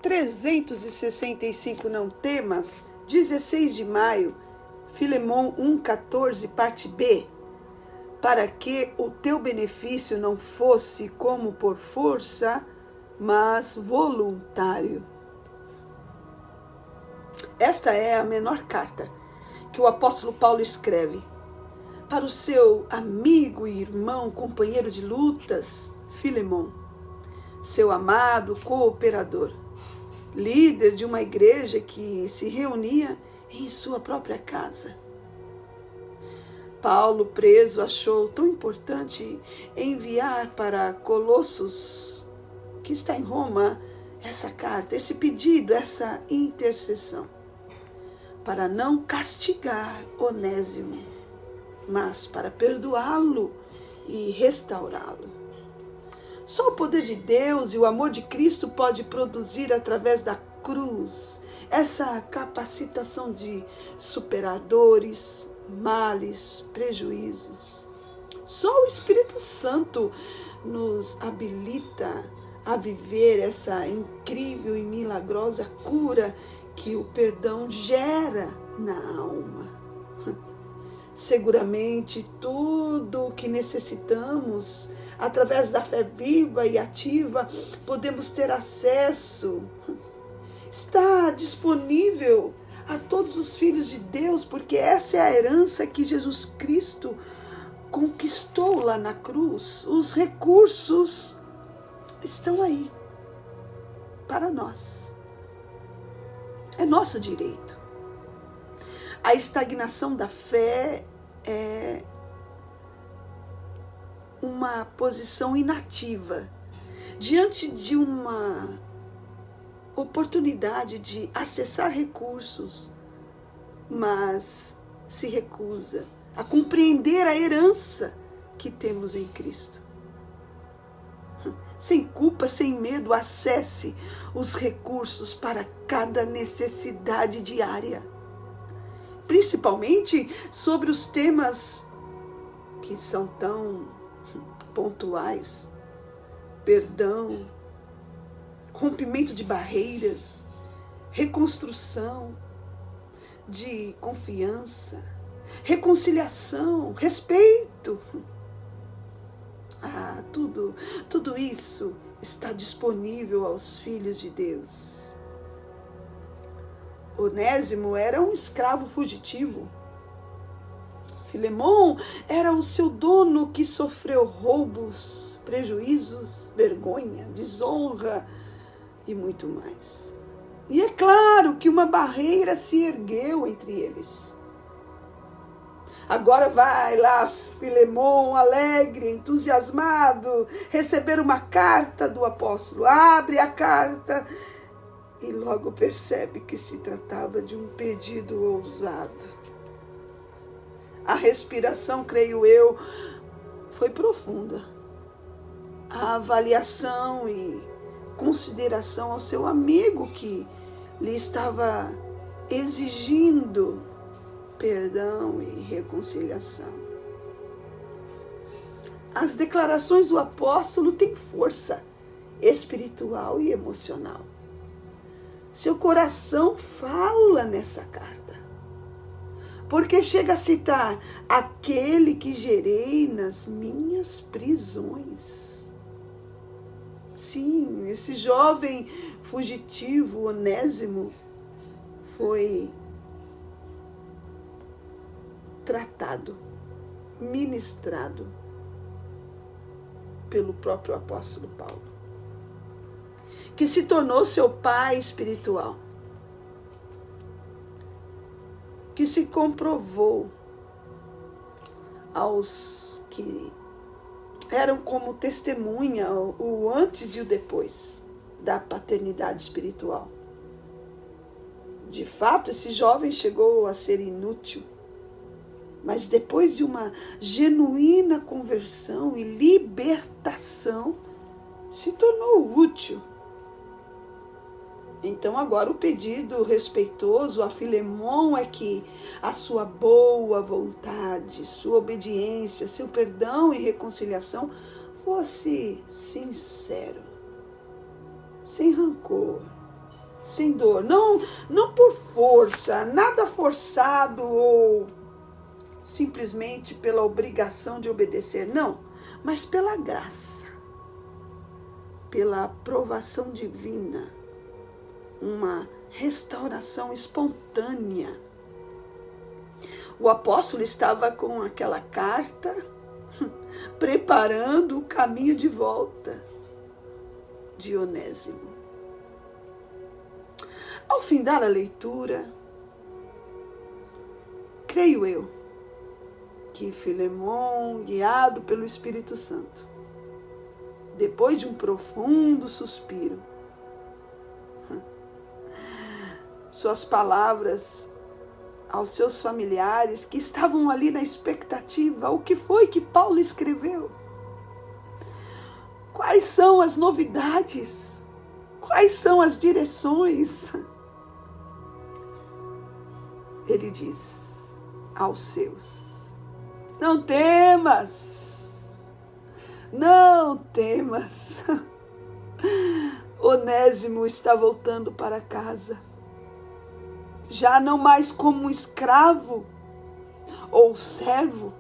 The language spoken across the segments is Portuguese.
365 não temas, 16 de maio, Filemon 1,14, parte B. Para que o teu benefício não fosse como por força, mas voluntário. Esta é a menor carta que o apóstolo Paulo escreve para o seu amigo e irmão, companheiro de lutas, Filemon, seu amado cooperador, líder de uma igreja que se reunia em sua própria casa. Paulo, preso, achou tão importante enviar para Colossos, que está em Roma, essa carta, esse pedido, essa intercessão, para não castigar Onésimo, mas para perdoá-lo e restaurá-lo. Só o poder de Deus e o amor de Cristo pode produzir através da cruz essa capacitação de superar dores, males, prejuízos. Só o Espírito Santo nos habilita a viver essa incrível e milagrosa cura que o perdão gera na alma. Seguramente tudo o que necessitamos, através da fé viva e ativa, podemos ter acesso. Está disponível a todos os filhos de Deus, porque essa é a herança que Jesus Cristo conquistou lá na cruz. Os recursos estão aí para nós. É nosso direito. A estagnação da fé é uma posição inativa diante de uma oportunidade de acessar recursos, mas se recusa a compreender a herança que temos em Cristo. Sem culpa, sem medo, acesse os recursos para cada necessidade diária, principalmente sobre os temas que são tão pontuais: perdão, rompimento de barreiras, reconstrução de confiança, reconciliação, respeito. Tudo isso está disponível aos filhos de Deus. Onésimo era um escravo fugitivo. Filemon era o seu dono que sofreu roubos, prejuízos, vergonha, desonra e muito mais. E é claro que uma barreira se ergueu entre eles. Agora vai lá Filemon, alegre, entusiasmado, receber uma carta do apóstolo. Abre a carta e logo percebe que se tratava de um pedido ousado. A respiração, creio eu, foi profunda. A avaliação e consideração ao seu amigo que lhe estava exigindo perdão e reconciliação. As declarações do apóstolo têm força espiritual e emocional. Seu coração fala nessa carta, porque chega a citar aquele que gerei nas minhas prisões. Sim, esse jovem fugitivo, Onésimo, foi tratado, ministrado pelo próprio apóstolo Paulo, que se tornou seu pai espiritual, que se comprovou aos que eram como testemunha o antes e o depois da paternidade espiritual. De fato, esse jovem chegou a ser inútil, mas depois de uma genuína conversão e libertação, se tornou útil. Então agora o pedido respeitoso a Filemon é que a sua boa vontade, sua obediência, seu perdão e reconciliação fosse sincero, sem rancor, sem dor, não por força, nada forçado ou simplesmente pela obrigação de obedecer, não, mas pela graça, pela aprovação divina, uma restauração espontânea. O apóstolo estava com aquela carta, preparando o caminho de volta de Onésimo. Ao findar a leitura, creio eu que Filemon, guiado pelo Espírito Santo, depois de um profundo suspiro, suas palavras aos seus familiares que estavam ali na expectativa, o que foi que Paulo escreveu? Quais são as novidades? Quais são as direções? Ele diz aos seus: não temas, não temas. Onésimo está voltando para casa, já não mais como um escravo ou servo,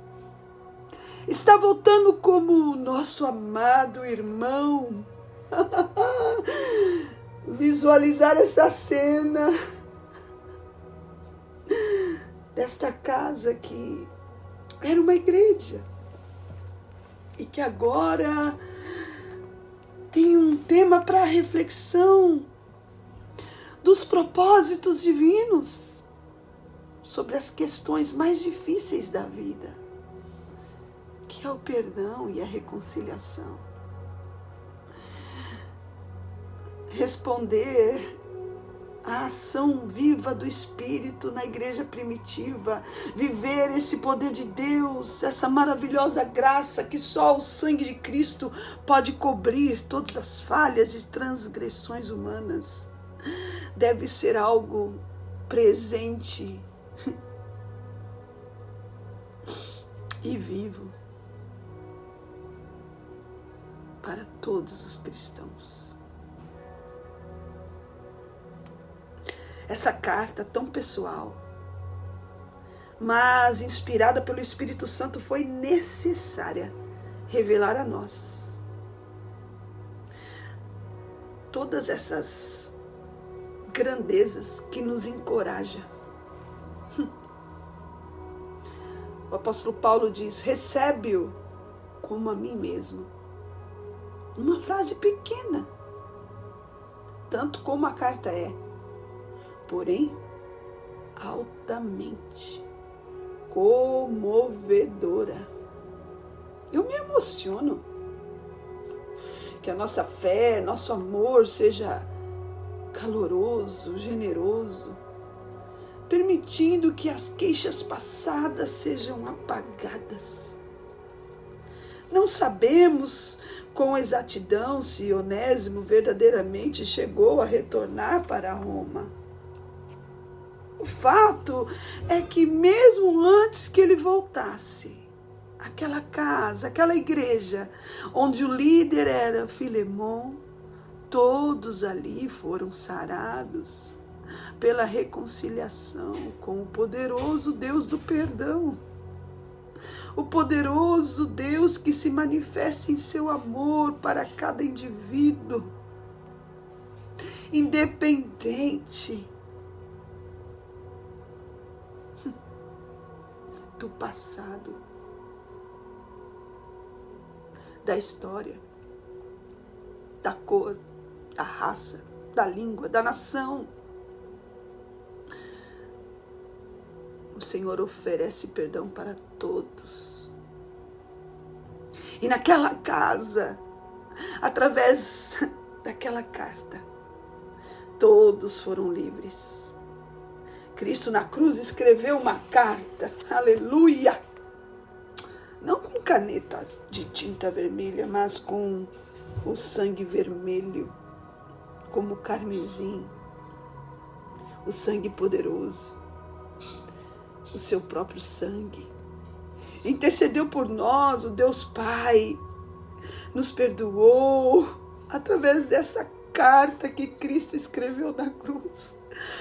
está voltando como nosso amado irmão. Visualizar essa cena desta casa que era uma igreja e que agora tem um tema para reflexão dos propósitos divinos sobre as questões mais difíceis da vida, que é o perdão e a reconciliação. Responder à ação viva do Espírito na igreja primitiva, viver esse poder de Deus, essa maravilhosa graça que só o sangue de Cristo pode cobrir todas as falhas e transgressões humanas, deve ser algo presente e vivo para todos os cristãos. Essa carta tão pessoal, mas inspirada pelo Espírito Santo, foi necessária revelar a nós todas essas grandezas que nos encorajam. O apóstolo Paulo diz: recebe-o como a mim mesmo. Uma frase pequena, tanto como a carta é, porém altamente comovedora. Eu me emociono que a nossa fé, nosso amor seja caloroso, generoso, permitindo que as queixas passadas sejam apagadas. Não sabemos com exatidão se Onésimo verdadeiramente chegou a retornar para Roma. O fato é que mesmo antes que ele voltasse, aquela casa, aquela igreja, onde o líder era Filemon, todos ali foram sarados pela reconciliação com o poderoso Deus do perdão. O poderoso Deus que se manifesta em seu amor para cada indivíduo, independente do passado, da história, da cor, da raça, da língua, da nação. O Senhor oferece perdão para todos. E naquela casa, através daquela carta, todos foram livres. Cristo na cruz escreveu uma carta, aleluia, não com caneta de tinta vermelha, mas com o sangue vermelho, como carmesim, o sangue poderoso, o seu próprio sangue. Intercedeu por nós, o Deus Pai nos perdoou através dessa carta que Cristo escreveu na cruz.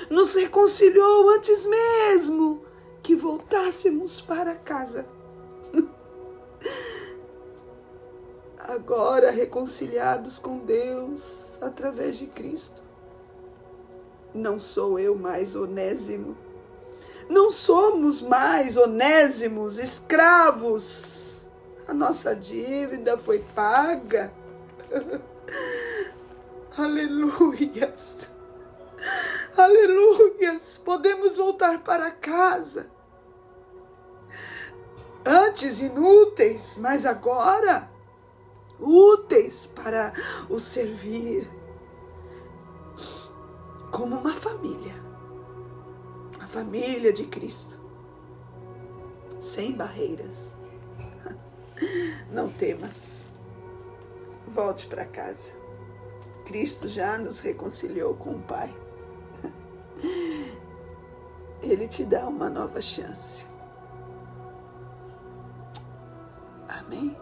Nos reconciliou antes mesmo que voltássemos para casa. Agora reconciliados com Deus através de Cristo. Não sou eu mais Onésimo. Não somos mais Onésimos, escravos. A nossa dívida foi paga. Aleluias. Aleluias. Podemos voltar para casa. Antes inúteis, mas agora úteis para o servir. Como uma família. A família de Cristo. Sem barreiras. Não temas. Volte para casa. Cristo já nos reconciliou com o Pai. Ele te dá uma nova chance. Amém?